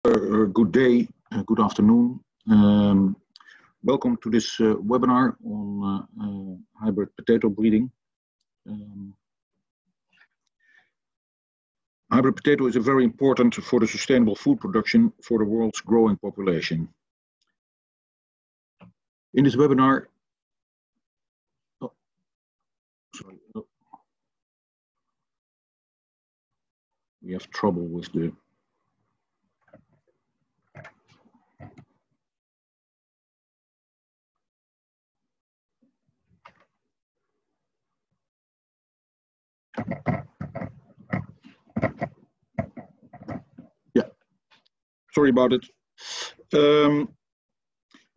Good day, good afternoon. Welcome to this webinar on hybrid potato breeding. Hybrid potato is very important for the sustainable food production for the world's growing population. In this webinar, we have trouble with the sorry about it. In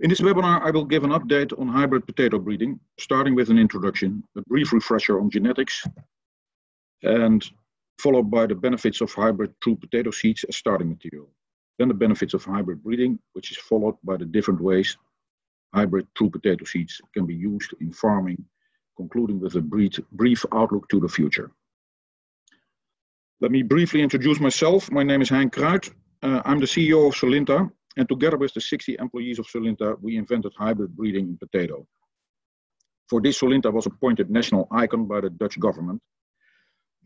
this webinar, I will give an update on hybrid potato breeding, starting with an introduction, a brief refresher on genetics, and followed by the benefits of hybrid true potato seeds as starting material. Then the benefits of hybrid breeding, which is followed by the different ways hybrid true potato seeds can be used in farming, concluding with a brief outlook to the future. Let me briefly introduce myself. My name is Hein Kruyt. I'm the CEO of Solinta, and together with the 60 employees of Solinta, we invented hybrid breeding in potato. For this, Solinta was appointed national icon by the Dutch government.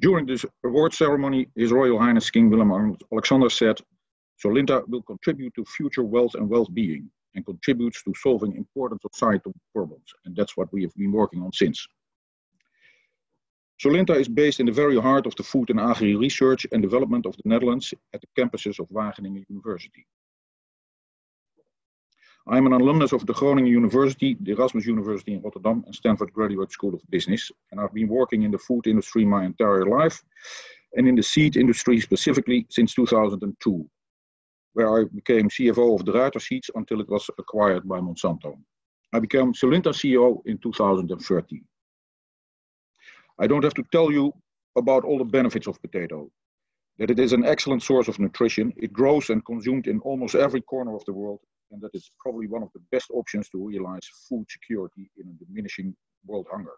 During this award ceremony, His Royal Highness King Willem-Alexander said, Solinta will contribute to future wealth and well-being and contributes to solving important societal problems. And that's what we have been working on since. Solinta is based in the very heart of the food and agri research and development of the Netherlands at the campuses of Wageningen University. I am an alumnus of the Groningen University, the Erasmus University in Rotterdam, and Stanford Graduate School of Business. And I've been working in the food industry my entire life, and in the seed industry specifically since 2002, where I became CFO of the Ruiter Seeds until it was acquired by Monsanto. I became Solinta CEO in 2013. I don't have to tell you about all the benefits of potato, that it is an excellent source of nutrition, it grows and consumed in almost every corner of the world, and that it's probably one of the best options to realize food security in a diminishing world hunger.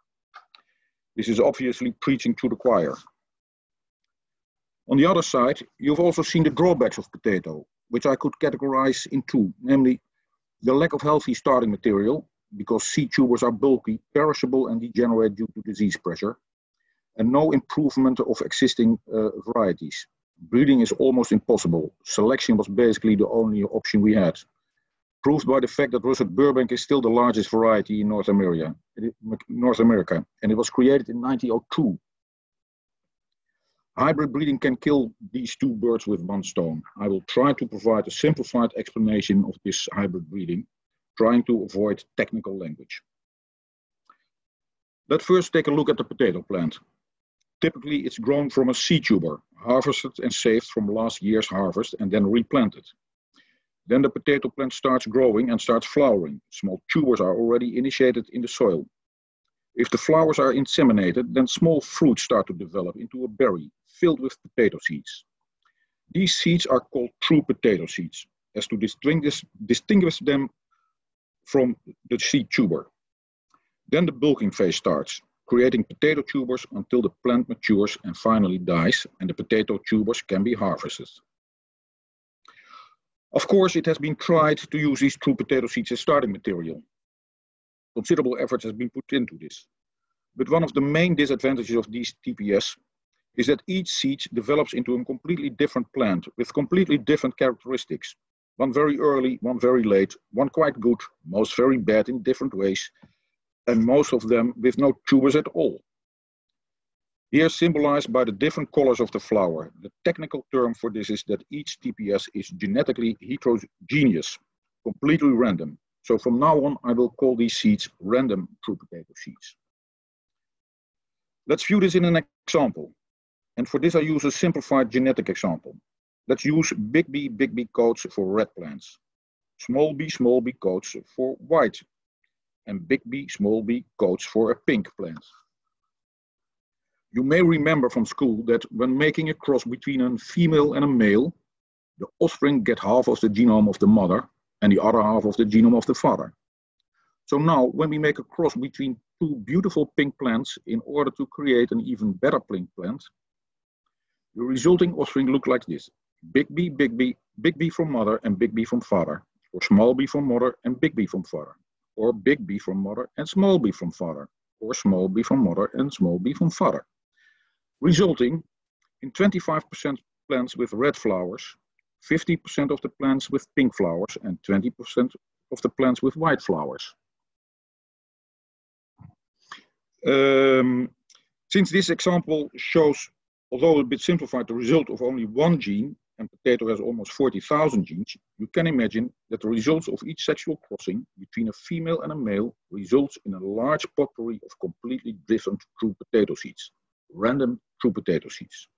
This is obviously preaching to the choir. On the other side, you've also seen the drawbacks of potato, which I could categorize in two, namely the lack of healthy starting material, because seed tubers are bulky, perishable, and degenerate due to disease pressure, and no improvement of existing varieties. Breeding is almost impossible. Selection was basically the only option we had, proved by the fact that Russet Burbank is still the largest variety in North America, and it was created in 1902. Hybrid breeding can kill these two birds with one stone. I will try to provide a simplified explanation of this hybrid breeding, trying to avoid technical language. Let's first take a look at the potato plant. Typically, it's grown from a seed tuber, harvested and saved from last year's harvest and then replanted. Then the potato plant starts growing and starts flowering. Small tubers are already initiated in the soil. If the flowers are inseminated, then small fruits start to develop into a berry filled with potato seeds. These seeds are called true potato seeds, as to distinguish them from the seed tuber. Then the bulking phase starts, creating potato tubers until the plant matures and finally dies, and the potato tubers can be harvested. Of course, it has been tried to use these true potato seeds as starting material. Considerable effort has been put into this. But one of the main disadvantages of these TPS is that each seed develops into a completely different plant with completely different characteristics. One very early, one very late, one quite good, most very bad in different ways, and most of them with no tubers at all. Here symbolized by the different colors of the flower. The technical term for this is that each TPS is genetically heterogeneous, completely random. So from now on, I will call these seeds random true potato seeds. Let's view this in an example. And for this, I use a simplified genetic example. Let's use big B coats for red plants, small b coats for white, and big B, small b coats for a pink plant. You may remember from school that when making a cross between a female and a male, the offspring get half of the genome of the mother and the other half of the genome of the father. So now, when we make a cross between two beautiful pink plants in order to create an even better pink plant, the resulting offspring look like this. Big B from mother and big B from father, or small b from mother and big B from father, or big B from mother and small b from father, or small b from mother and small b from father, resulting in 25% plants with red flowers, 50% of the plants with pink flowers, and 20% of the plants with white flowers. Since this example shows, although a bit simplified, the result of only one gene, and potato has almost 40,000 genes, you can imagine that the results of each sexual crossing between a female and a male results in a large potpourri of completely different true potato seeds, random true potato seeds.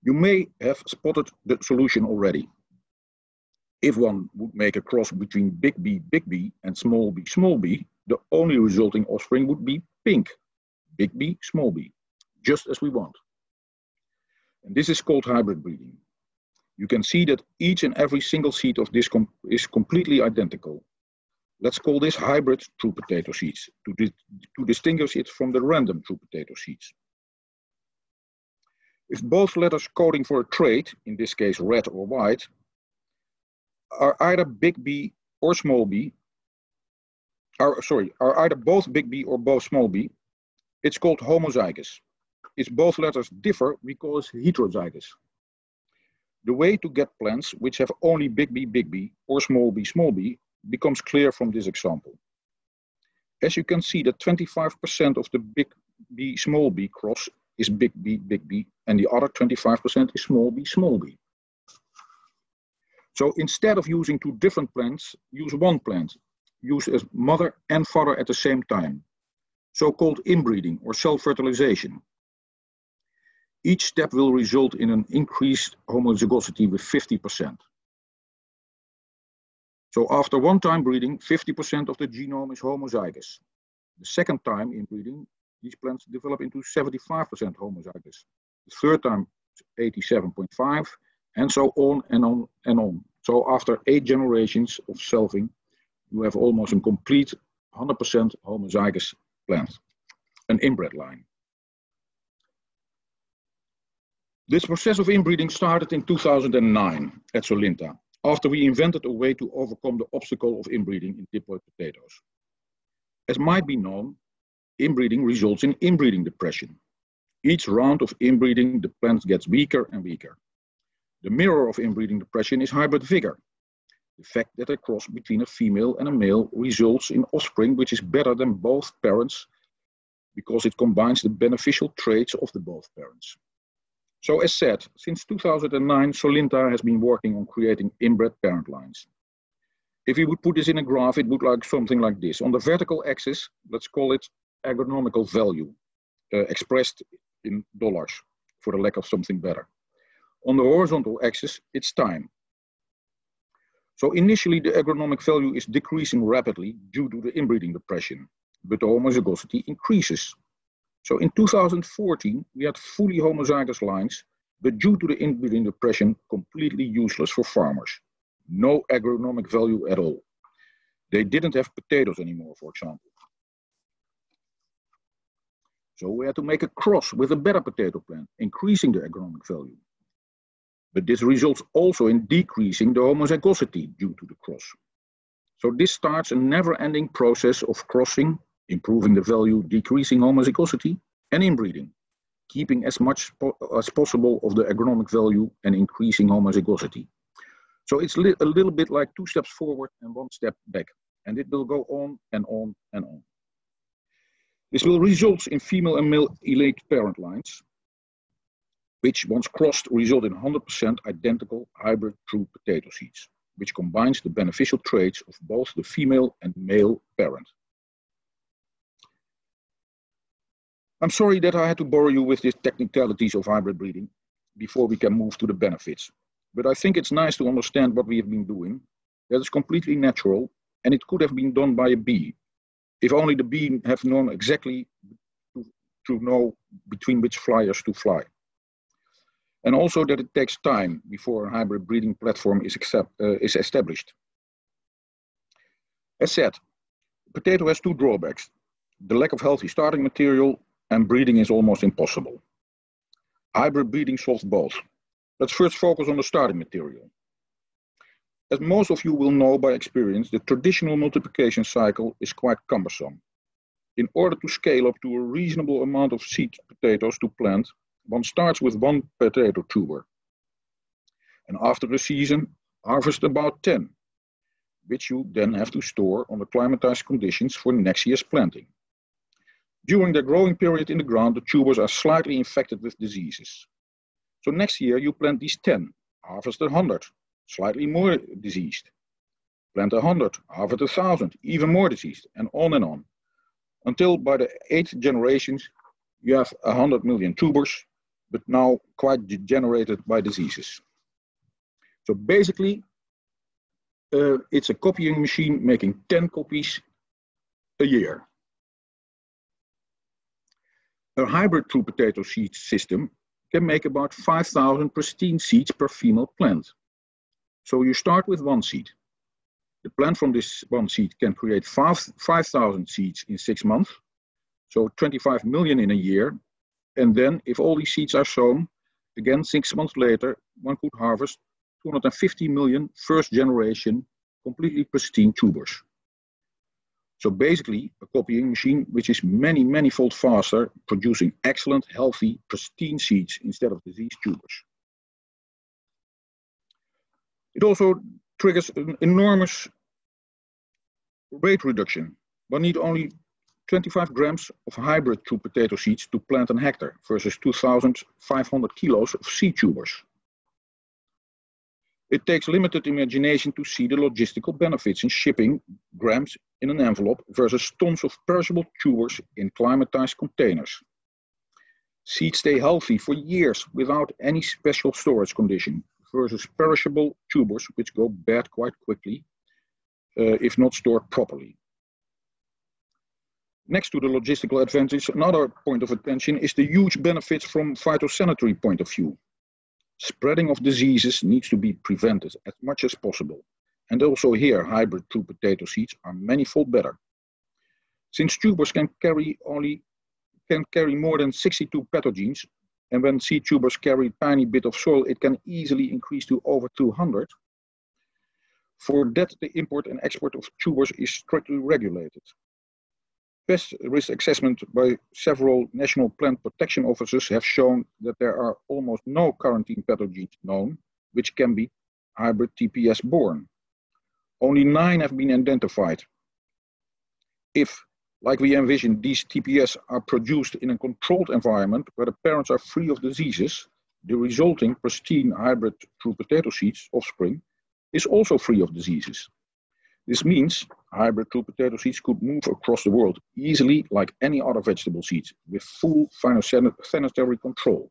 You may have spotted the solution already. If one would make a cross between big B, and small b, the only resulting offspring would be pink, big B, small b, just as we want. And this is called hybrid breeding. You can see that each and every single seed of this is completely identical. Let's call this hybrid true potato seeds to distinguish it from the random true potato seeds. If both letters coding for a trait, in this case red or white, are either big B or small b, are either both big B or both small b, it's called homozygous. If both letters differ, we call it heterozygous. The way to get plants which have only big B, or small b becomes clear from this example. As you can see, that 25% of the big B, small b cross is big B, and the other 25% is small b. So instead of using two different plants, use one plant. Use as mother and father at the same time, so-called inbreeding or self-fertilization. Each step will result in an increased homozygosity with 50%. So after one time breeding, 50% of the genome is homozygous. The second time inbreeding, these plants develop into 75% homozygous. The third time, 87.5, and so on and on and on. So after 8 generations of selfing, you have almost a complete 100% homozygous plant, an inbred line. This process of inbreeding started in 2009 at Solinta, after we invented a way to overcome the obstacle of inbreeding in diploid potatoes. As might be known, inbreeding results in inbreeding depression. Each round of inbreeding, the plant gets weaker and weaker. The mirror of inbreeding depression is hybrid vigor. The fact that a cross between a female and a male results in offspring which is better than both parents because it combines the beneficial traits of the both parents. So as said, since 2009, Solinta has been working on creating inbred parent lines. If we would put this in a graph, it would look something like this. On the vertical axis, let's call it agronomical value, expressed in dollars for the lack of something better. On the horizontal axis, it's time. So initially, the agronomic value is decreasing rapidly due to the inbreeding depression, but the homozygosity increases. So in 2014, we had fully homozygous lines, but due to the inbreeding depression, completely useless for farmers. No agronomic value at all. They didn't have potatoes anymore, for example. So we had to make a cross with a better potato plant, increasing the agronomic value. But this results also in decreasing the homozygosity due to the cross. So this starts a never-ending process of crossing, improving the value, decreasing homozygosity, and inbreeding, keeping as much as possible of the agronomic value and increasing homozygosity. So it's a little bit like 2 steps forward and 1 step back, and it will go on and on and on. This will result in female and male elate parent lines, which once crossed result in 100% identical hybrid true potato seeds, which combines the beneficial traits of both the female and male parent. I'm sorry that I had to bore you with these technicalities of hybrid breeding before we can move to the benefits. But I think it's nice to understand what we have been doing. That is completely natural, and it could have been done by a bee. If only the bee have known exactly to know between which flyers to fly. And also that it takes time before a hybrid breeding platform is established. As said, potato has 2 drawbacks. The lack of healthy starting material and breeding is almost impossible. Hybrid breeding solves both. Let's first focus on the starting material. As most of you will know by experience, the traditional multiplication cycle is quite cumbersome. In order to scale up to a reasonable amount of seed potatoes to plant, one starts with 1 potato tuber. And after a season, harvest about 10, which you then have to store under climatized conditions for next year's planting. During the growing period in the ground, the tubers are slightly infected with diseases. So next year you plant these 10, harvest 100, slightly more diseased. Plant 100, harvest 1,000, even more diseased, and on, until by the 8th generations you have 100 million tubers, but now quite degenerated by diseases. So basically, it's a copying machine making 10 copies a year. A hybrid true potato seed system can make about 5,000 pristine seeds per female plant. So you start with 1 seed. The plant from this 1 seed can create 5,000 seeds in 6 months, so 25 million in a year. And then if all these seeds are sown, again 6 months later, one could harvest 250 million first generation completely pristine tubers. So basically a copying machine which is many-fold faster, producing excellent, healthy, pristine seeds instead of diseased tubers. It also triggers an enormous weight reduction. One needs only 25 grams of hybrid true potato seeds to plant an hectare versus 2,500 kilos of seed tubers. It takes limited imagination to see the logistical benefits in shipping grams in an envelope versus tons of perishable tubers in climatized containers. Seeds stay healthy for years without any special storage condition versus perishable tubers which go bad quite quickly if not stored properly. Next to the logistical advantage, another point of attention is the huge benefits from phytosanitary point of view. Spreading of diseases needs to be prevented as much as possible. And also here, hybrid true potato seeds are manifold better. Since tubers can carry more than 62 pathogens, and when seed tubers carry a tiny bit of soil, it can easily increase to over 200. For that, the import and export of tubers is strictly regulated. Pest risk assessment by several national plant protection officers have shown that there are almost no quarantine pathogens known, which can be hybrid TPS borne. Only 9 have been identified. If, like we envision, these TPS are produced in a controlled environment where the parents are free of diseases, the resulting pristine hybrid true potato seeds offspring is also free of diseases. This means hybrid true potato seeds could move across the world easily like any other vegetable seeds with full phytosanitary control.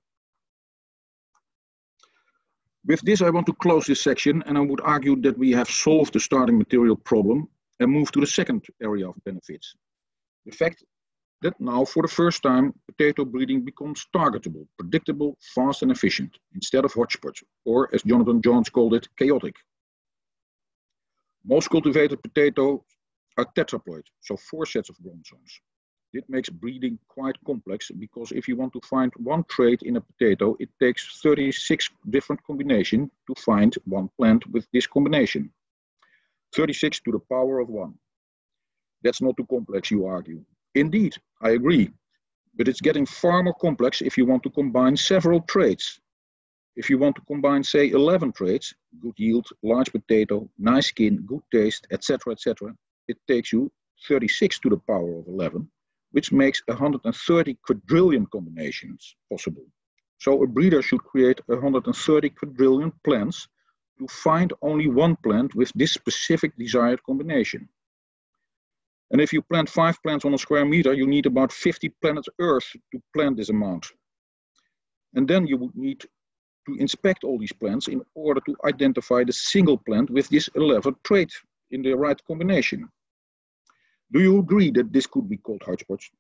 With this, I want to close this section, and I would argue that we have solved the starting material problem and move to the second area of benefits. The fact that now, for the first time, potato breeding becomes targetable, predictable, fast and efficient, instead of hodgepodge, or as Jonathan Jones called it, chaotic. Most cultivated potatoes are tetraploid, so 4 sets of chromosomes. This makes breeding quite complex because if you want to find one trait in a potato, it takes 36 different combinations to find one plant with this combination. 36 to the power of 1. That's not too complex, you argue. Indeed, I agree, but it's getting far more complex if you want to combine several traits. If you want to combine, say, 11 traits, good yield, large potato, nice skin, good taste, etc., it takes you 36 to the power of 11, which makes 130 quadrillion combinations possible. So a breeder should create 130 quadrillion plants to find only one plant with this specific desired combination. And if you plant 5 plants on a square meter, you need about 50 planet Earth to plant this amount. And then you would need to inspect all these plants in order to identify the single plant with this 11 trait in the right combination. Do you agree that this could be called hodgepodge?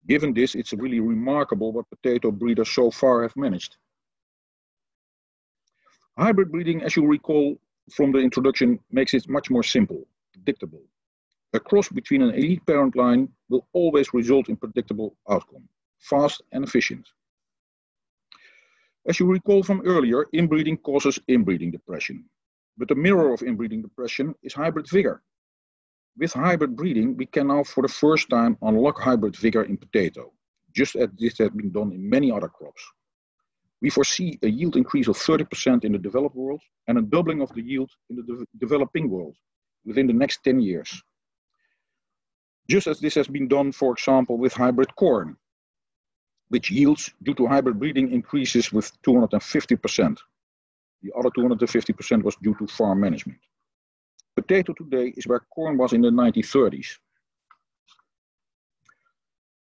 Given this, it's really remarkable what potato breeders so far have managed. Hybrid breeding, as you recall from the introduction, makes it much more simple, predictable. A cross between an elite parent line will always result in predictable outcome, fast and efficient. As you recall from earlier, inbreeding causes inbreeding depression. But the mirror of inbreeding depression is hybrid vigor. With hybrid breeding, we can now for the first time unlock hybrid vigor in potato, just as this has been done in many other crops. We foresee a yield increase of 30% in the developed world and a doubling of the yield in the developing world within the next 10 years. Just as this has been done, for example, with hybrid corn, which yields due to hybrid breeding increases with 250%. The other 250% was due to farm management. Potato today is where corn was in the 1930s.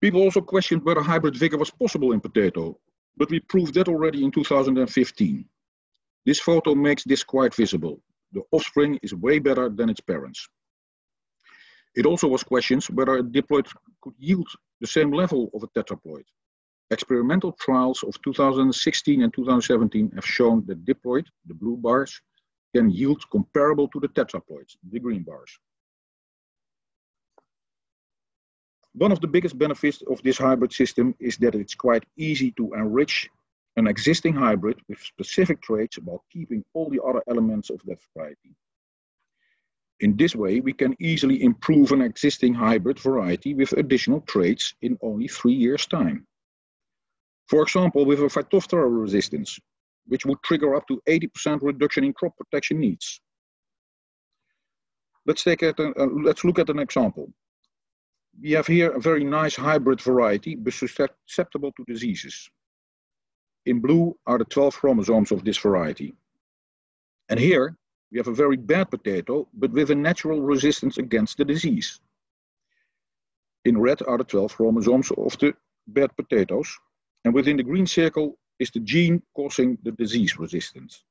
People also questioned whether hybrid vigor was possible in potato, but we proved that already in 2015. This photo makes this quite visible. The offspring is way better than its parents. It also was questioned whether a diploid could yield the same level of a tetraploid. Experimental trials of 2016 and 2017 have shown that diploid, the blue bars, can yield comparable to the tetraploids, the green bars. One of the biggest benefits of this hybrid system is that it's quite easy to enrich an existing hybrid with specific traits while keeping all the other elements of that variety. In this way, we can easily improve an existing hybrid variety with additional traits in only 3 years' time. For example, with a Phytophthora resistance, which would trigger up to 80% reduction in crop protection needs. Let's look at an example. We have here a very nice hybrid variety, but susceptible to diseases. In blue are the 12 chromosomes of this variety. And here we have a very bad potato, but with a natural resistance against the disease. In red are the 12 chromosomes of the bad potatoes. And within the green circle is the gene causing the disease resistance.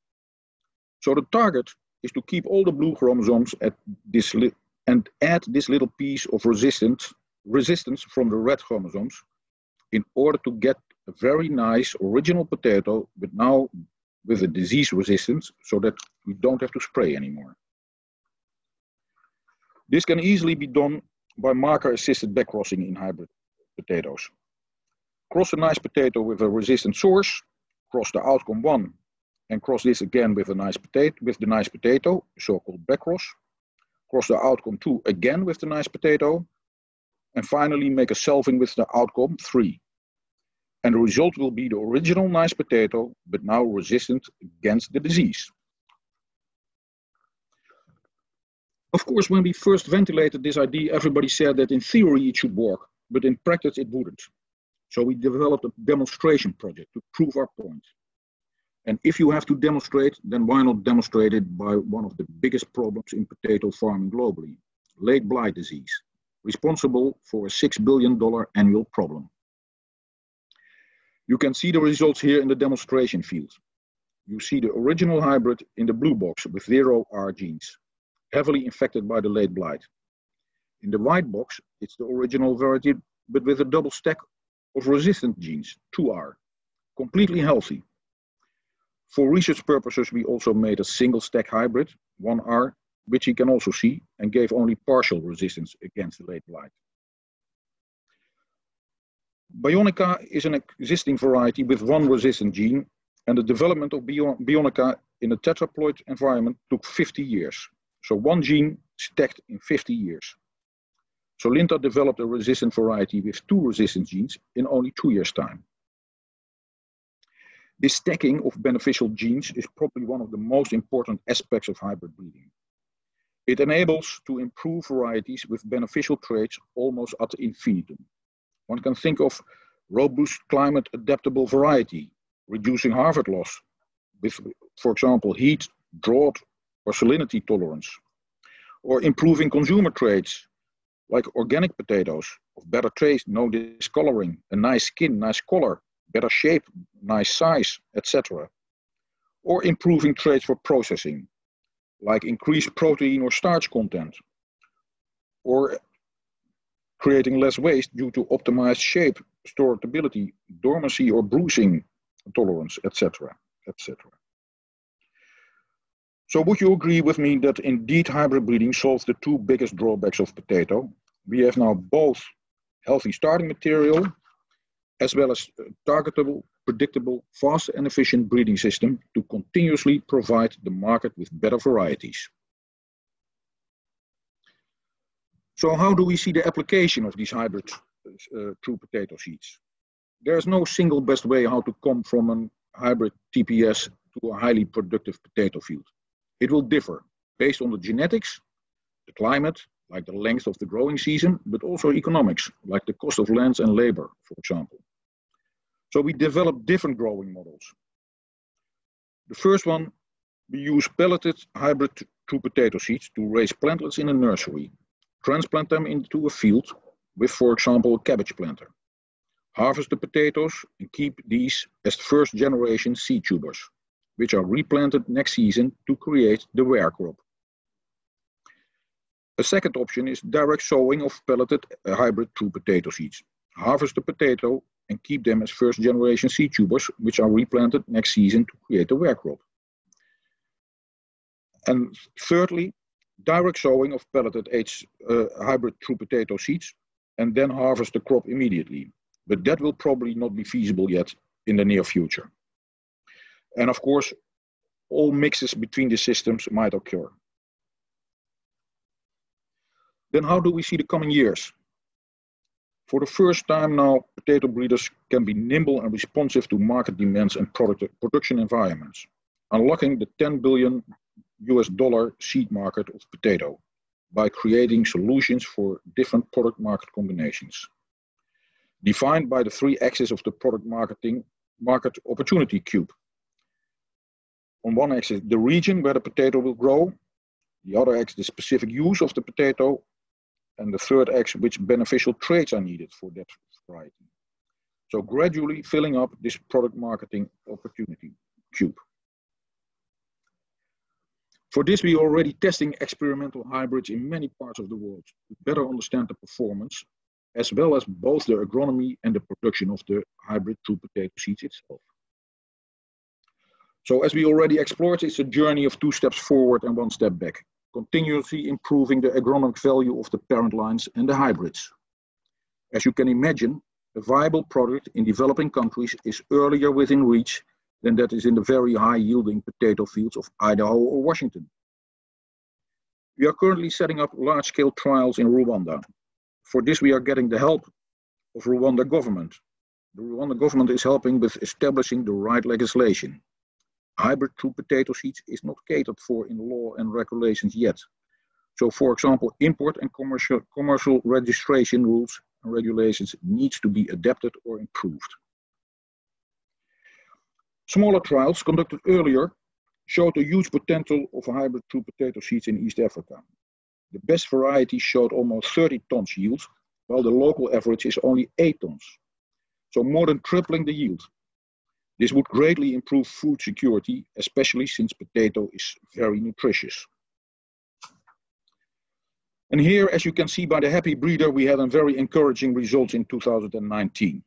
So the target is to keep all the blue chromosomes at this and add this little piece of resistance from the red chromosomes in order to get a very nice original potato, but now with a disease resistance so that we don't have to spray anymore. This can easily be done by marker-assisted backcrossing in hybrid potatoes. Cross a nice potato with a resistant source, cross the outcome 1, and cross this again with the nice potato, so-called backcross. Cross the outcome 2 again with the nice potato, and finally make a selfing with the outcome 3. And the result will be the original nice potato, but now resistant against the disease. Of course, when we first ventilated this idea, everybody said that in theory it should work, but in practice it wouldn't. So we developed a demonstration project to prove our point. And if you have to demonstrate, then why not demonstrate it by one of the biggest problems in potato farming globally, late blight disease, responsible for a $6 billion annual problem. You can see the results here in the demonstration field. You see the original hybrid in the blue box with 0 R genes, heavily infected by the late blight. In the white box, it's the original variety, but with a double stack of resistant genes, 2R, completely healthy. For research purposes, we also made a single stack hybrid, 1R, which you can also see, and gave only partial resistance against the late blight. Bionica is an existing variety with 1 resistant gene, and the development of Bionica in a tetraploid environment took 50 years. So 1 gene stacked in 50 years. So Linta developed a resistant variety with 2 resistant genes in only 2 years' time. This stacking of beneficial genes is probably one of the most important aspects of hybrid breeding. It enables to improve varieties with beneficial traits almost ad infinitum. One can think of robust climate adaptable variety, reducing harvest loss with, for example, heat, drought, or salinity tolerance, or improving consumer traits like organic potatoes of better taste, no discoloring, a nice skin, nice color, better shape, nice size, etc. Or improving traits for processing, like increased protein or starch content, or creating less waste due to optimized shape, storability, dormancy or bruising tolerance, etc., etc. So would you agree with me that indeed hybrid breeding solves the 2 biggest drawbacks of potato? We have now both healthy starting material as well as targetable, predictable, fast and efficient breeding system to continuously provide the market with better varieties. So how do we see the application of these hybrid true potato seeds? There's no single best way how to come from a hybrid TPS to a highly productive potato field. It will differ based on the genetics, the climate, like the length of the growing season, but also economics, like the cost of lands and labor, for example. So we developed different growing models. The first one, we use pelleted hybrid true potato seeds to raise plantlets in a nursery, transplant them into a field with, for example, a cabbage planter. Harvest the potatoes and keep these as first generation seed tubers, which are replanted next season to create the wear crop. A second option is direct sowing of pelleted hybrid true potato seeds. Harvest the potato and keep them as first generation seed tubers, which are replanted next season to create a wear crop. And thirdly, direct sowing of pelleted hybrid true potato seeds and then harvest the crop immediately. But that will probably not be feasible yet in the near future. And of course, all mixes between the systems might occur. Then how do we see the coming years? For the first time now, potato breeders can be nimble and responsive to market demands and production environments, unlocking the $10 billion seed market of potato by creating solutions for different product market combinations, defined by the three axes of the product market opportunity cube. On one axis, the region where the potato will grow, the other axis, the specific use of the potato, and the third axis, which beneficial traits are needed for that variety. So gradually filling up this product marketing opportunity cube. For this, we are already testing experimental hybrids in many parts of the world to better understand the performance, as well as both the agronomy and the production of the hybrid true potato seeds itself. So as we already explored, it's a journey of 2 steps forward and 1 step back, continuously improving the agronomic value of the parent lines and the hybrids. As you can imagine, a viable product in developing countries is earlier within reach than that is in the very high-yielding potato fields of Idaho or Washington. We are currently setting up large-scale trials in Rwanda. For this, we are getting the help of Rwanda government. The Rwanda government is helping with establishing the right legislation. Hybrid true potato seeds is not catered for in law and regulations yet. So, for example, import and commercial registration rules and regulations needs to be adapted or improved. Smaller trials conducted earlier showed a huge potential of hybrid true potato seeds in East Africa. The best variety showed almost 30 tons yield, while the local average is only 8 tons. So more than tripling the yield. This would greatly improve food security, especially since potato is very nutritious. And here, as you can see by the happy breeder, we had a very encouraging result in 2019.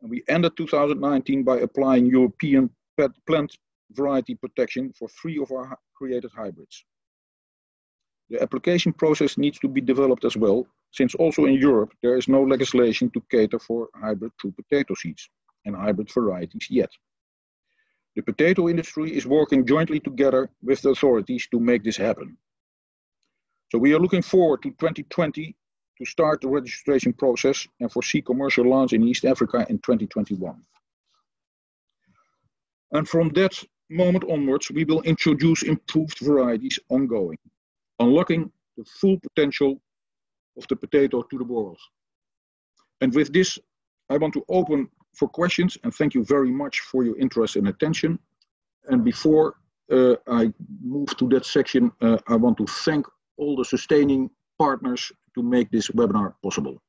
And we ended 2019 by applying European plant variety protection for 3 of our created hybrids. The application process needs to be developed as well, since also in Europe there is no legislation to cater for hybrid true potato seeds and hybrid varieties yet. The potato industry is working jointly together with the authorities to make this happen. So we are looking forward to 2020 to start the registration process and foresee commercial launch in East Africa in 2021. And from that moment onwards, we will introduce improved varieties ongoing, unlocking the full potential of the potato to the world. And with this, I want to open for questions, and thank you very much for your interest and attention. And before I move to that section, I want to thank all the sustaining partners to make this webinar possible.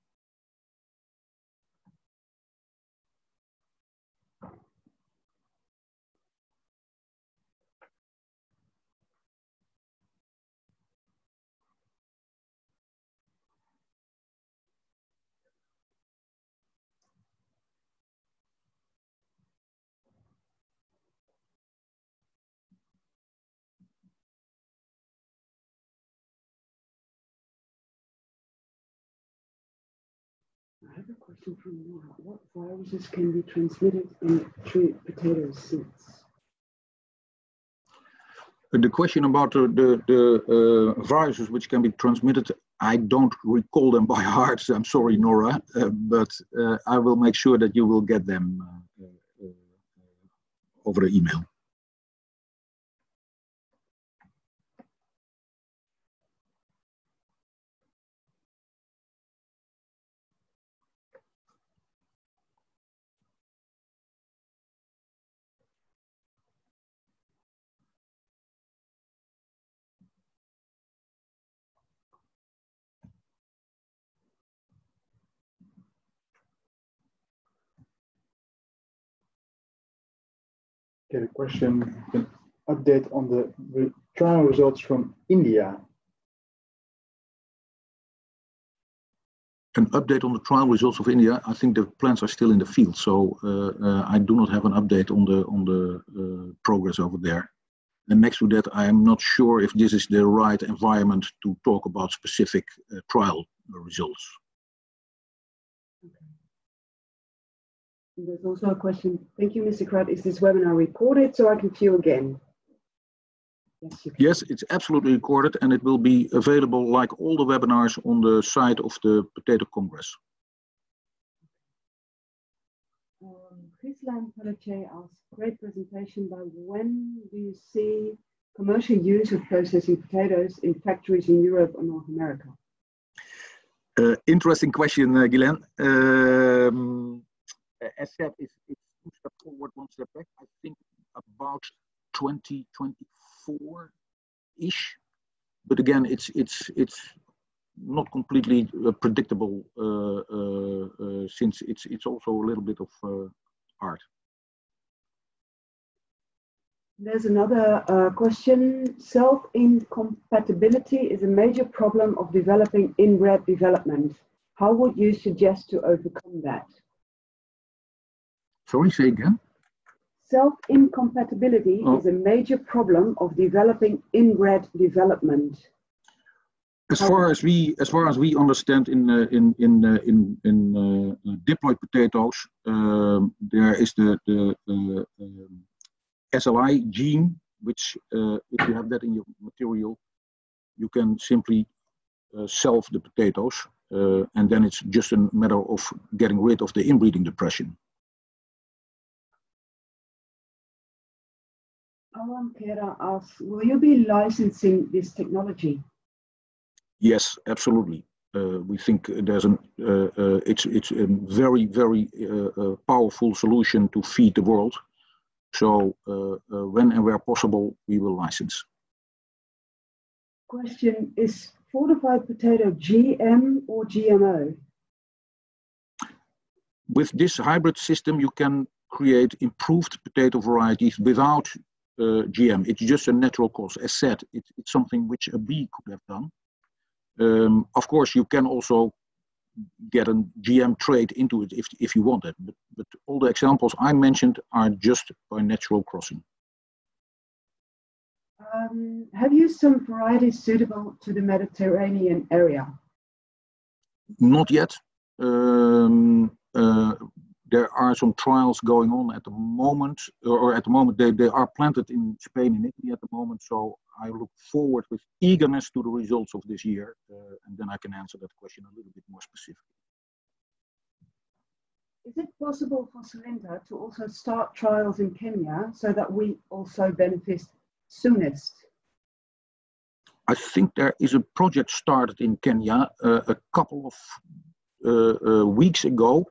have a question from Nora. What viruses can be transmitted through potato seeds? The question about the viruses which can be transmitted, I don't recall them by heart. So I'm sorry, Nora, but I will make sure that you will get them over the email. Get a question, an update on the trial results from India. An update on the trial results of India. I think the plants are still in the field, so I do not have an update on the progress over there. And next to that, I am not sure if this is the right environment to talk about specific trial results. And there's also a question. Thank you, Mr. Kruyt. Is this webinar recorded so I can view again? Yes, you can. Yes, it's absolutely recorded, and it will be available like all the webinars on the site of the Potato Congress. Chrisland Pelletier asks, great presentation, but when do you see commercial use of processing potatoes in factories in Europe or North America? Interesting question, Guylaine. As said, it's 2 steps forward, 1 step back. I think about 2024-ish. But again, it's not completely predictable since it's also a little bit of art. There's another question. Self-incompatibility is a major problem of developing inbred development. How would you suggest to overcome that? Sorry, say again. Self-incompatibility is a major problem of developing inbred development. As far as we understand in diploid potatoes, there is the SLI gene, which if you have that in your material, you can simply self the potatoes, and then it's just a matter of getting rid of the inbreeding depression. Alan Kera asks, will you be licensing this technology? Yes, absolutely. We think there's it's a very, very powerful solution to feed the world. So when and where possible, we will license. Question, is fortified potato GM or GMO? With this hybrid system, you can create improved potato varieties without GM. It's just a natural cause. As said, it's something which a bee could have done. Of course, you can also get a GM trait into it if you want it, but all the examples I mentioned are just by natural crossing. Have you some varieties suitable to the Mediterranean area? Not yet. There are some trials going on at the moment, or at the moment they are planted in Spain and Italy at the moment, so I look forward with eagerness to the results of this year, and then I can answer that question a little bit more specifically. Is it possible for Celinda to also start trials in Kenya so that we also benefit soonest? I think there is a project started in Kenya a couple of weeks ago.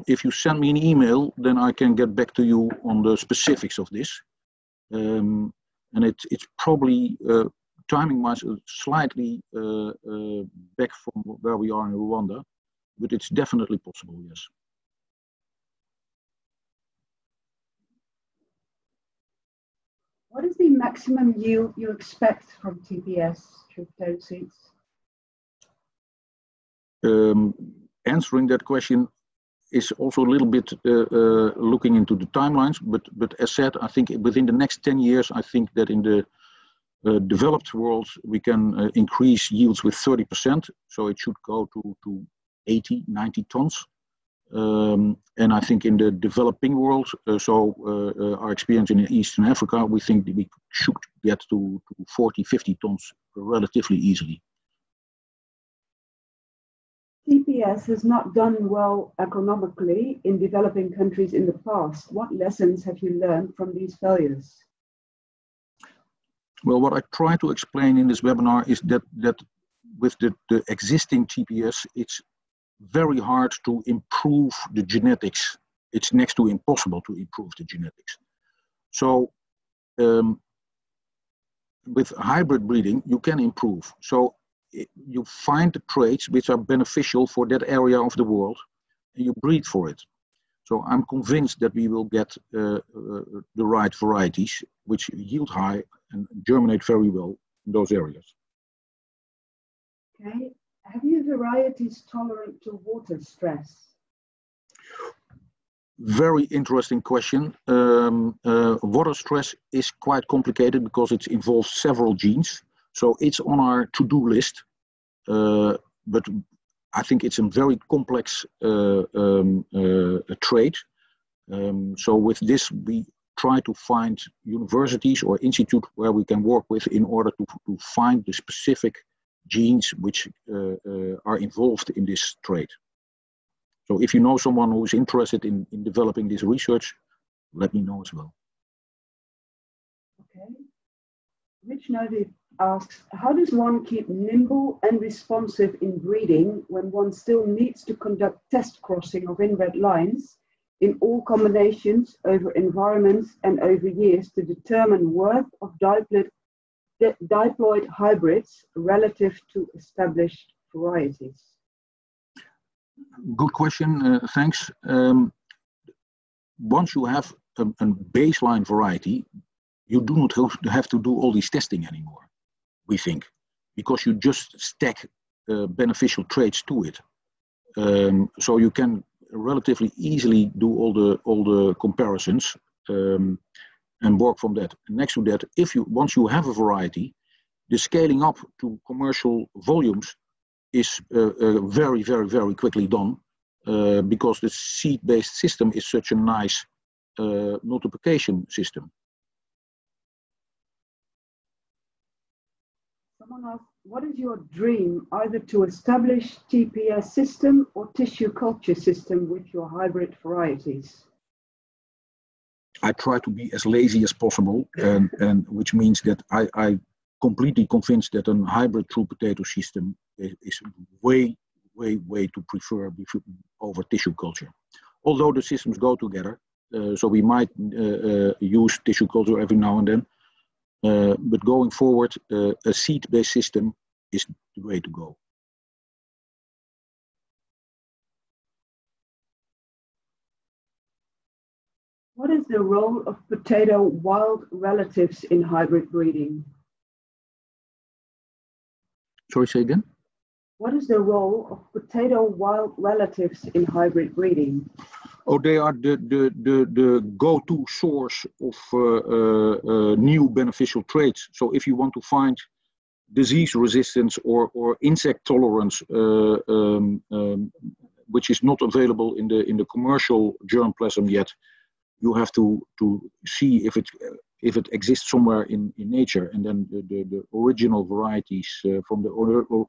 If you send me an email, then I can get back to you on the specifics of this. And it's probably timing-wise slightly back from where we are in Rwanda, but it's definitely possible, yes. What is the maximum yield you expect from TPS through potato seeds? Answering that question is also a little bit looking into the timelines, but as said, I think within the next 10 years, I think that in the developed world, we can increase yields with 30%. So it should go to 80, 90 tons. And I think in the developing world, our experience in Eastern Africa, we think that we should get to 40, 50 tons relatively easily. TPS has not done well economically in developing countries in the past. What lessons have you learned from these failures? Well, what I try to explain in this webinar is that with the existing TPS, it's very hard to improve the genetics. It's next to impossible to improve the genetics. So with hybrid breeding, you can improve. So you find the traits which are beneficial for that area of the world, and you breed for it. So I'm convinced that we will get the right varieties which yield high and germinate very well in those areas. Okay. Have you varieties tolerant to water stress? Very interesting question. Water stress is quite complicated because it involves several genes. So it's on our to-do list, but I think it's a very complex trait. So with this, we try to find universities or institutes where we can work with in order to find the specific genes which are involved in this trait. So if you know someone who is interested in developing this research, let me know as well. Okay. Rich Novi asks, how does one keep nimble and responsive in breeding when one still needs to conduct test crossing of inbred lines in all combinations over environments and over years to determine worth of diploid hybrids relative to established varieties? Good question, thanks. Once you have a baseline variety, you do not have to do all this testing anymore, we think, because you just stack beneficial traits to it. So you can relatively easily do all the comparisons and work from that. Next to that, once you have a variety, the scaling up to commercial volumes is very, very, very quickly done because the seed-based system is such a nice multiplication system. Someone asked, what is your dream, either to establish TPS system or tissue culture system with your hybrid varieties? I try to be as lazy as possible, and which means that I completely convinced that a hybrid true potato system is way to prefer over tissue culture. Although the systems go together, so we might use tissue culture every now and then, but going forward, a seed-based system is the way to go. What is the role of potato wild relatives in hybrid breeding? Sorry, say again? What is the role of potato wild relatives in hybrid breeding? Oh, they are the go-to source of new beneficial traits. So if you want to find disease resistance or insect tolerance, which is not available in the commercial germplasm yet, you have to see if it exists somewhere in nature, and then the original varieties from the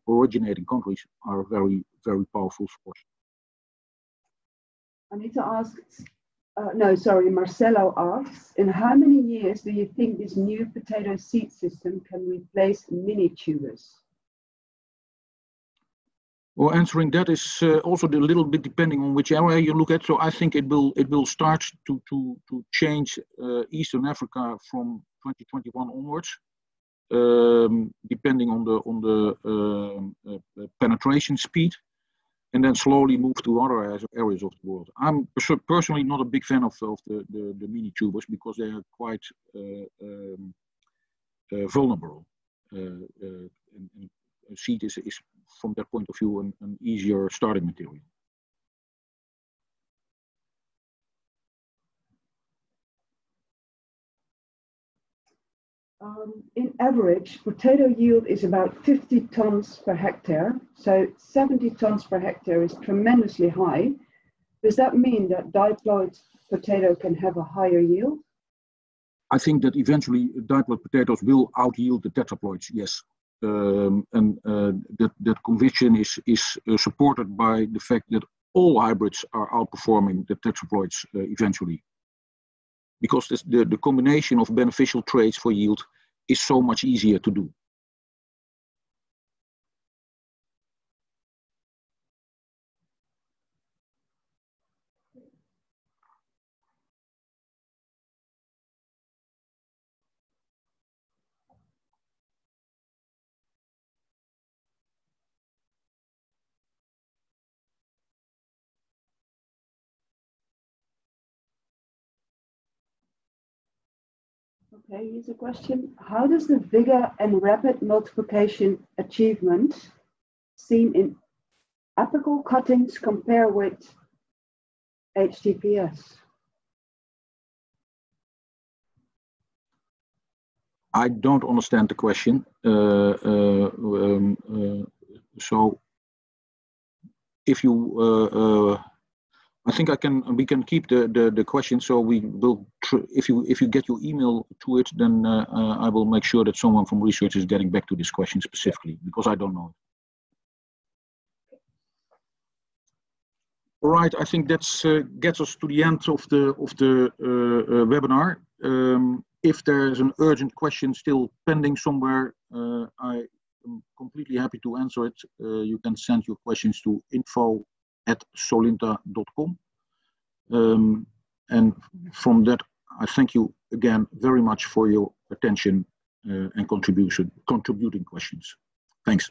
originating countries are a very, very powerful source. Anita asks, Marcelo asks, in how many years do you think this new potato seed system can replace mini tubers? Well, answering that is also a little bit depending on which area you look at. So I think it will start to change Eastern Africa from 2021 onwards, depending on the penetration speed, and then slowly move to other areas of the world. I'm personally not a big fan of the mini tubers because they are quite vulnerable. And seed is from that point of view an easier starting material. In average, potato yield is about 50 tons per hectare, so 70 tons per hectare is tremendously high. Does that mean that diploid potato can have a higher yield? I think that eventually diploid potatoes will out-yield the tetraploids, yes. That conviction is supported by the fact that all hybrids are outperforming the tetraploids eventually. Because the combination of beneficial traits for yield is so much easier to do. Okay, here's a question. How does the vigor and rapid multiplication achievement seen in apical cuttings compare with HTPS? I don't understand the question. So if you, I think we can keep the question. So we will, if you get your email to it, then I will make sure that someone from research is getting back to this question specifically, because I don't know it. All right, I think that gets us to the end of the webinar. If there's an urgent question still pending somewhere, I am completely happy to answer it. You can send your questions to info@solinta.com. And from that, I thank you again very much for your attention and contributing questions. Thanks.